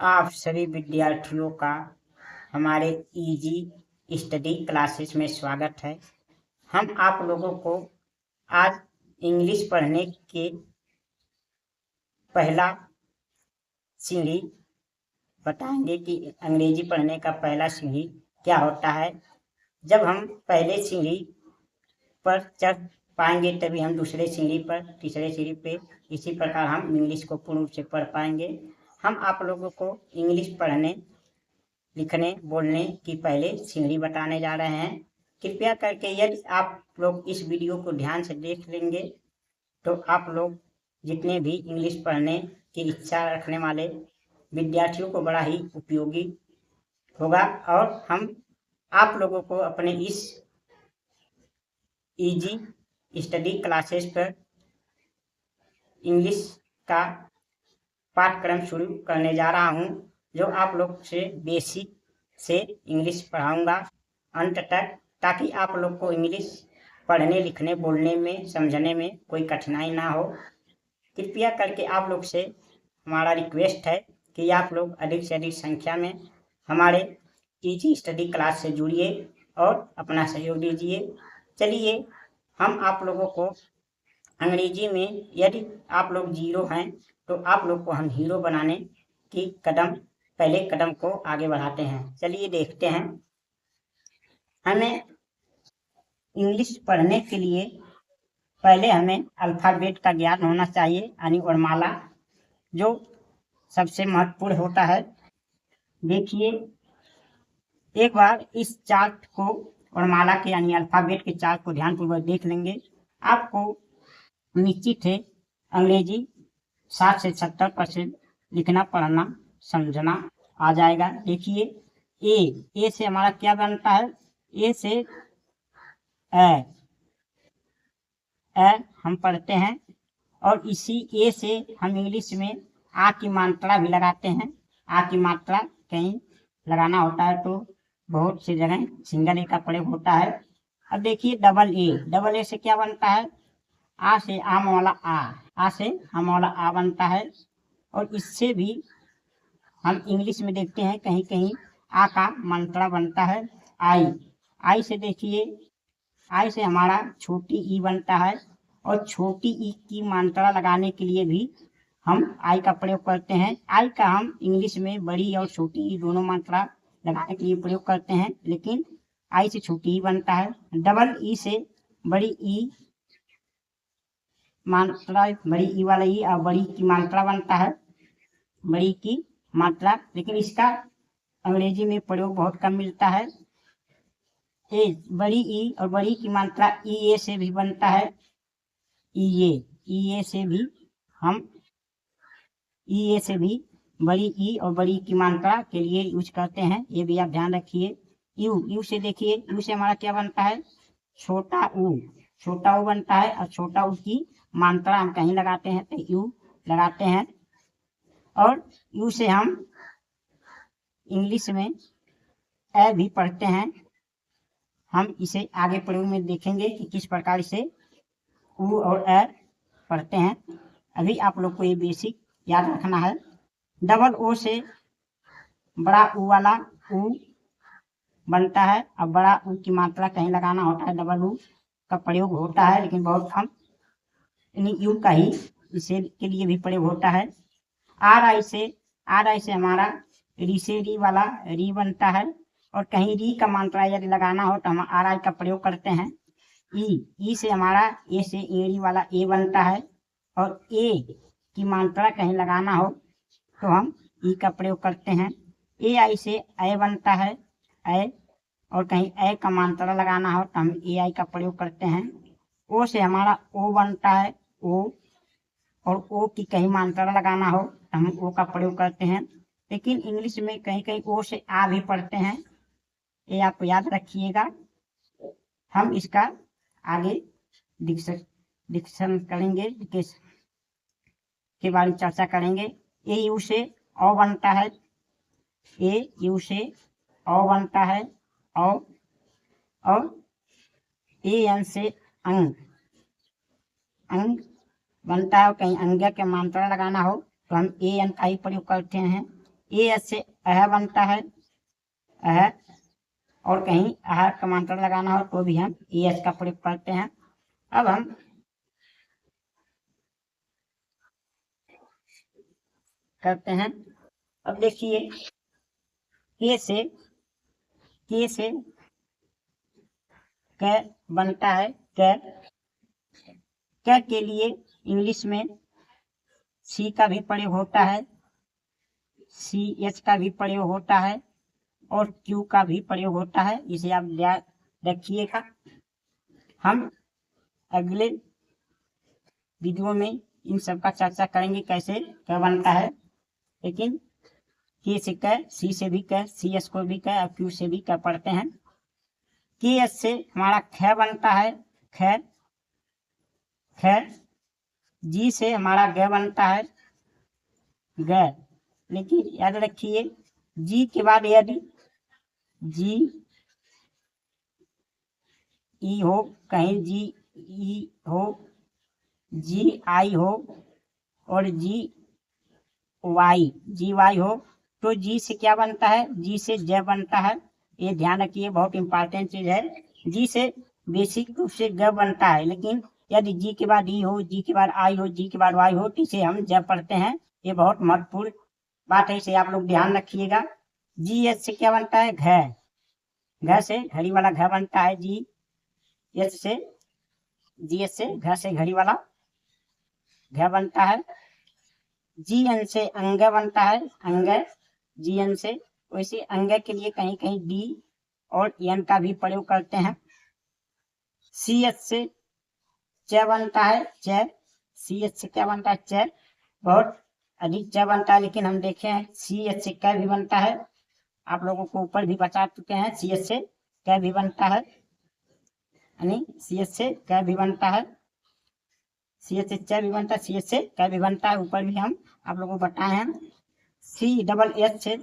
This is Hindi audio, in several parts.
आप सभी विद्यार्थियों का हमारे इजी स्टडी क्लासेस में स्वागत है। हम आप लोगों को आज इंग्लिश पढ़ने के पहला सीढ़ी बताएंगे कि अंग्रेजी पढ़ने का पहला सीढ़ी क्या होता है। जब हम पहले सीढ़ी पर चढ़ पाएंगे तभी हम दूसरे सीढ़ी पर, तीसरे सीढ़ी पे, इसी प्रकार हम इंग्लिश को पूर्ण रूप से पढ़ पाएंगे। हम आप लोगों को इंग्लिश पढ़ने, लिखने, बोलने की पहले सीढ़ी बताने जा रहे हैं। कृपया करके यदि आप लोग इस वीडियो को ध्यान से देख लेंगे तो आप लोग जितने भी इंग्लिश पढ़ने की इच्छा रखने वाले विद्यार्थियों को बड़ा ही उपयोगी होगा और हम आप लोगों को अपने इस इजी स्टडी क्लासेस पर इंग्लिश का पाठ्यक्रम शुरू करने जा रहा हूं, जो आप लोग से बेसिक से इंग्लिश पढ़ाऊंगा अंत तक, ताकि आप लोग को इंग्लिश पढ़ने, लिखने, बोलने में, समझने में कोई कठिनाई ना हो। कृपया करके आप लोग से हमारा रिक्वेस्ट है कि आप लोग अधिक से अधिक संख्या में हमारे इजी स्टडी क्लास से जुड़िए और अपना सहयोग दीजिए। चलिए हम आप लोगों को अंग्रेजी में, यदि आप लोग जीरो हैं तो आप लोग को हम हीरो बनाने की पहले कदम को आगे बढ़ाते हैं। चलिए देखते हैं। हमें इंग्लिश पढ़ने के लिए पहले हमें अल्फ़ाबेट का ज्ञान होना चाहिए, यानी वर्णमाला, जो सबसे महत्वपूर्ण होता है। देखिए, एक बार इस चार्ट को, वर्णमाला के यानी अल्फ़ाबेट के चार्ट को ध्यानपूर्वक देख लेंगे। आपको निश्चित है अंग्रेजी 60 से 70% लिखना, पढ़ना, समझना आ जाएगा। देखिए, ए से हमारा क्या बनता है? ए से ए हम पढ़ते हैं और इसी ए से हम इंग्लिश में आ की मात्रा भी लगाते हैं। आ की मात्रा कहीं लगाना होता है तो बहुत सी जगह सिंगल ए का प्रयोग होता है। अब देखिए डबल ए से क्या बनता है? आ से आम वाला आ से हम वाला आ बनता है। और इससे भी हम इंग्लिश में देखते हैं कहीं कहीं आ का मात्रा बनता है आई से। देखिए, आई से हमारा छोटी ई बनता है और छोटी ई की मात्रा लगाने के लिए भी हम आई का प्रयोग करते हैं। आई का हम इंग्लिश में बड़ी और छोटी ई दोनों मात्रा लगाने के लिए प्रयोग करते हैं, लेकिन आई से छोटी ई बनता है। डबल ई से बड़ी ई मात्रा, बड़ी ई वाला ई और बड़ी की मात्रा बनता है, बड़ी की मात्रा, लेकिन इसका अंग्रेजी में प्रयोग बहुत कम मिलता है। ए बड़ी ई और बड़ी की मात्रा ई ए से भी बनता है। ई ए से भी हम ई ए से भी बड़ी ई और बड़ी की मात्रा के लिए यूज करते हैं, ये भी आप ध्यान रखिए। यू से देखिए, यू से हमारा क्या बनता है? छोटा ऊ बनता है और छोटा ऊ की मात्रा हम कहीं लगाते हैं तो यू लगाते हैं। और यू से हम इंग्लिश में ए भी पढ़ते हैं। हम इसे आगे प्रयोग में देखेंगे कि किस प्रकार से ऊ और ए पढ़ते हैं। अभी आप लोग को ये बेसिक याद रखना है। डबल ओ से बड़ा ऊ वाला ऊ बनता है और बड़ा ऊ की मात्रा कहीं लगाना होता है, डबल ऊ का प्रयोग होता है, लेकिन बहुत कम, यू का ही इसे के लिए भी प्रयोग होता है। आर आई से हमारा री से री वाला री बनता है और कहीं री का मात्रा यदि लगाना हो तो हम आर आई का प्रयोग करते हैं। ई से हमारा ए से एड़ी वाला ए बनता है और ए की मात्रा कहीं लगाना हो तो हम ई का प्रयोग करते हैं। ए आई से ए बनता है, ए, और कहीं ए का मात्रा लगाना हो तो हम ए आई का प्रयोग करते हैं। ओ से हमारा ओ बनता है, ओ, और ओ की कहीं मात्रा लगाना हो तो हम ओ का प्रयोग करते हैं। लेकिन इंग्लिश में कहीं कहीं ओ से आ भी पढ़ते हैं, ये आप याद रखिएगा। हम इसका आगे डिस्कशन करेंगे, के बारे में चर्चा करेंगे। ए यू से ओ बनता है, ए यू से ओ बनता है और ए एन से अंग बनता है और कहीं अंग्या के मात्रा लगाना हो तो हम ए एन का ही प्रयोग करते हैं। ए एस से अह बनता है, अह, और कहीं अह का मात्रा लगाना हो तो भी हम ए एस का प्रयोग करते हैं। अब हम करते हैं, अब देखिए के से क बनता है क के लिए इंग्लिश में सी का भी प्रयोग होता है, सी एच का भी प्रयोग होता है और क्यू का भी प्रयोग होता है, इसे आप याद रखिएगा। हम अगले वीडियो में इन सब का चर्चा करेंगे कैसे क्या बनता है, लेकिन के से क, सी से भी क, सी एस को भी क और क्यू से भी क पढ़ते हैं। के एस से हमारा ख बनता है, ख, जी से हमारा ग बनता है, ग, लेकिन याद रखिए जी के बाद यदि जी ई हो, कहीं जी ई हो, जी आई हो और जी वाई हो तो जी से क्या बनता है, जी से ज बनता है। ये ध्यान रखिए, बहुत इंपॉर्टेंट चीज है। जी से बेसिक रूप से ग बनता है, लेकिन यदि जी के बाद ई हो, जी के बाद आई हो, जी के बाद वाई हो तो इसे हम ज पढ़ते हैं। ये बहुत महत्वपूर्ण बात है, इसे आप लोग ध्यान रखिएगा। जी एच से क्या बनता है, घ से घड़ी वाला घ बनता है, जी एच से घ से घड़ी वाला घ बनता है। जी एन से अंग बनता है, अंग, जी एन से। वैसे अंग के लिए कहीं कहीं डी और एन का भी प्रयोग करते हैं। सी एच से च बनता है, च, सी एच से क्या बनता है, च, बहुत अधिक च बनता है, लेकिन हम देखे हैं सी एच से क भी बनता है। आप लोगों को ऊपर भी बता चुके हैं, सी एच से क भी बनता है, यानी सी एच से क भी बनता है, सी एच से च भी बनता है, सी एच से क भी बनता है, ऊपर भी हम आप लोगों को बताए हैं। सी डबल एच से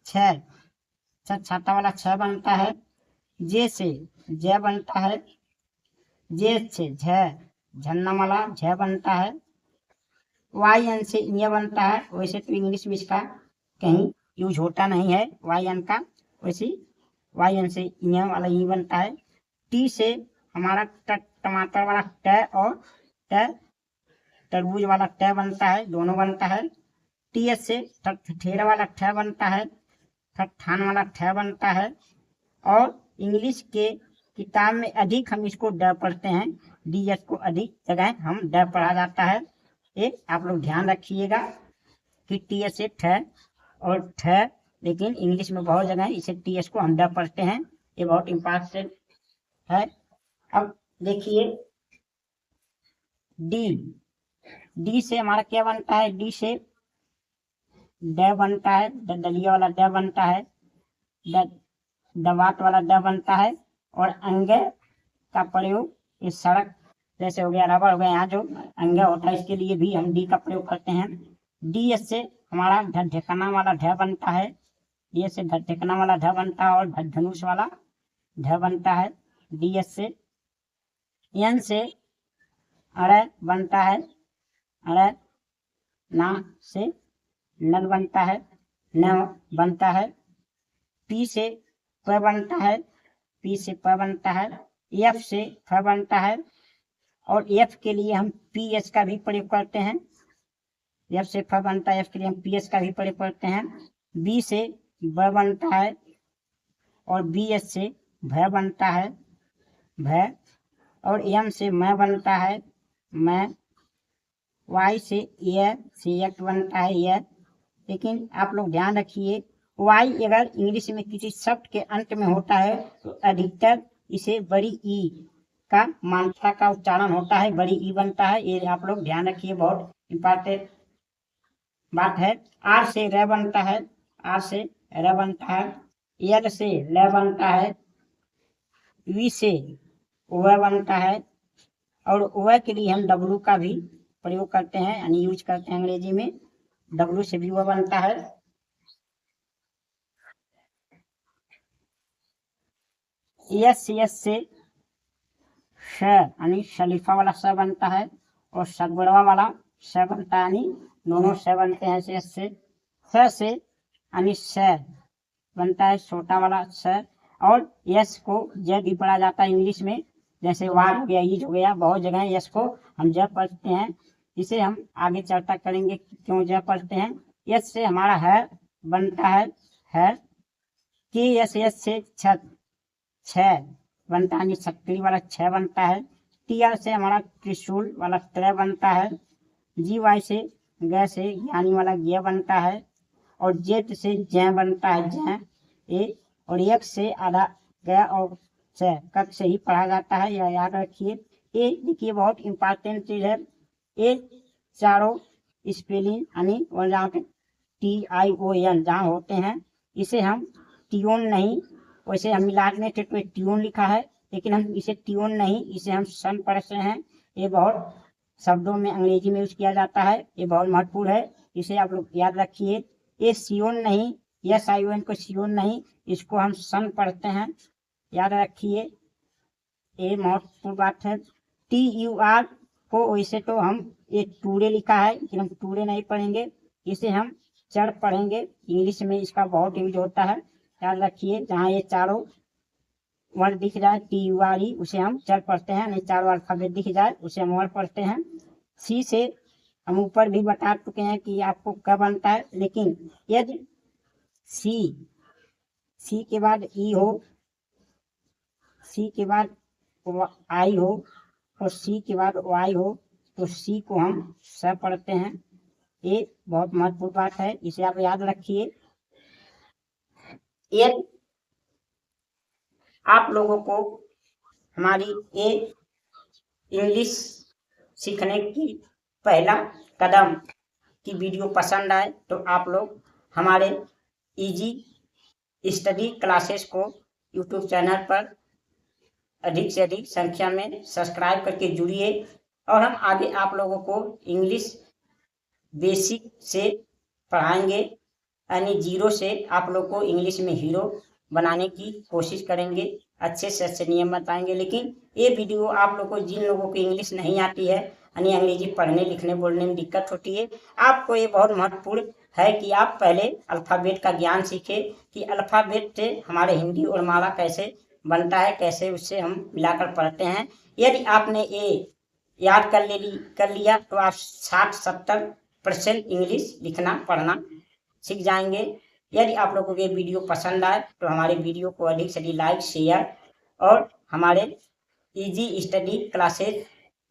छाता वाला छ बनता है। जे से ज बनता है, जे से झन्ना वाला झ बनता है। वाई एन से य बनता है, वैसे तो इंग्लिश में इसका कहीं यूज होता नहीं है वाई एन का, वैसे वाई एन से य वाला ई बनता है। टी से हमारा टमाटर वाला ट और तरबूज वाला ट बनता है, दोनों बनता है। टी एस से ठेरा वाला ठ बनता है, ठट्ठान वाला ठ बनता है। और इंग्लिश के किताब में अधिक हम इसको ड पढ़ते हैं, डी एस को अधिक जगह हम ड पढ़ा जाता है। ये आप लोग ध्यान रखिएगा कि टी एस से ठ और ठ, लेकिन इंग्लिश में बहुत जगह इसे टी एस को हम ड पढ़ते हैं, ये बहुत इम्पोर्टेंट है। अब देखिए डी से हमारा क्या बनता है, डी से ड बनता है, दलिया वाला ड बनता है, दवात वाला ड बनता है। और अंग का प्रयोग इस सड़क जैसे हो गया, रबड़ हो गया, यहाँ जो अंग होता है इसके लिए भी हम डी का प्रयोग करते हैं। डी एस से हमारा ढकना वाला ढ बनता है, डी से ढकना वाला ढ बनता है और धनुष वाला ढ बनता है डी एस से। एन से अड़ बनता है, अड़, ना से नल बनता है, न बनता है। पी से प बनता है, पी से प बनता है। एफ से फ बनता है और एफ के लिए हम पी एच का भी प्रयोग करते हैं, एफ से फ बनता है, एफ के लिए हम पी एच का भी प्रयोग करते हैं। बी से ब बनता है और बी एच से भ बनता है, भ। और एम से म बनता है, म। वाई से एक बनता है, ये। लेकिन आप लोग ध्यान रखिए, वाई अगर इंग्लिश में किसी शब्द के अंत में होता है तो अधिकतर इसे बड़ी ई का मात्रा का उच्चारण होता है, बड़ी ई बनता है, ये आप लोग ध्यान रखिए, बहुत इंपॉर्टेंट बात है। आर से र बनता है, आर से र बनता है। एल से ल बनता है, वी से व बनता है और व के लिए हम डब्लू का भी प्रयोग करते हैं, यानी यूज करते हैं अंग्रेजी में, डब्लू से भी व बनता है। एस से श यानी शलीफा वाला स बनता है और सगुड़वा वाला स बनता है, यानी दोनों स बनते हैं एस से। स से यानी स बनता है छोटा वाला स, और यस को ज भी पढ़ा जाता है इंग्लिश में, जैसे वार हो गया, ईज हो गया, बहुत जगह यस को हम ज पढ़ते हैं। इसे हम आगे चर्चा करेंगे क्यों ज पढ़ते हैं। यस से हमारा है बनता है है कि यस से छ बनता है, छतरी वाला छ बनता है। टी से हमारा त्रिशूल वाला त्र बनता है। जी वाई से ग से ज्ञानी वाला ज्ञ बनता है, और जेट से ज बनता है ज ए, और एक से आधा ग और च कक से ही पढ़ा जाता है, यह याद रखिए। ये देखिए बहुत इंपॉर्टेंट चीज है। ये चारों स्पेलिंग यानी और जहाँ पे TION जहाँ होते हैं, इसे हम ट्यून नहीं, वैसे हम मिलाने थे तो ट्यून लिखा है, लेकिन हम इसे ट्यून नहीं, इसे हम सन पढ़ते हैं। ये बहुत शब्दों में अंग्रेजी में यूज किया जाता है, ये बहुत महत्वपूर्ण है, इसे आप लोग याद रखिए। ये सियोन नहीं, SION को सियोन नहीं, इसको हम सन पढ़ते हैं, याद रखिए, ये महत्वपूर्ण बात है। TUR को वैसे तो हम ये टूरे लिखा है, लेकिन हम टूरे नहीं पढ़ेंगे, इसे हम चढ़ पढ़ेंगे। इंग्लिश में इसका बहुत यूज होता है, याद रखिए। जहाँ ये चारों वर्ड दिख जाए TURE, उसे हम चढ़ पढ़ते हैं, नहीं चारों अल्फाबेट दिख जाए उसे हम वर्ड पढ़ते हैं। सी से हम ऊपर भी बता चुके हैं कि आपको कब बनता है, लेकिन यदि सी के बाद ई हो, सी के बाद आई हो, और सी के बाद वाई हो, तो सी को हम स पढ़ते हैं। ये बहुत महत्वपूर्ण बात है, इसे आप याद रखिए। यदि आप लोगों को हमारी ये इंग्लिश सीखने की पहला कदम की वीडियो पसंद आए, तो आप लोग हमारे इजी स्टडी क्लासेस को यूट्यूब चैनल पर अधिक से अधिक संख्या में सब्सक्राइब करके जुड़िए, और हम आगे आप लोगों को इंग्लिश बेसिक से पढ़ाएंगे, यानी जीरो से आप लोग को इंग्लिश में हीरो बनाने की कोशिश करेंगे, अच्छे से अच्छे नियम बताएंगे। लेकिन ये वीडियो आप लोग को, जिन लोगों को इंग्लिश नहीं आती है, यानी अंग्रेजी पढ़ने लिखने बोलने में दिक्कत होती है, आपको ये बहुत महत्वपूर्ण है कि आप पहले अल्फ़ाबेट का ज्ञान सीखें कि अल्फ़ाबेट से हमारे हिंदी और माला कैसे बनता है, कैसे उससे हम मिलाकर पढ़ते हैं। यदि आपने ये याद कर लिया तो आप 60-70% इंग्लिश लिखना पढ़ना सीख जाएंगे। यदि आप लोगों को ये वीडियो पसंद आए तो हमारे वीडियो को अधिक से अधिक लाइक शेयर, और हमारे easy study classes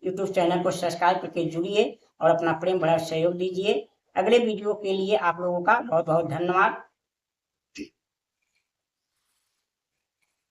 YouTube channel को सब्सक्राइब करके जुड़िए और अपना प्रेम भरा सहयोग दीजिए। अगले वीडियो के लिए आप लोगों का बहुत बहुत धन्यवाद।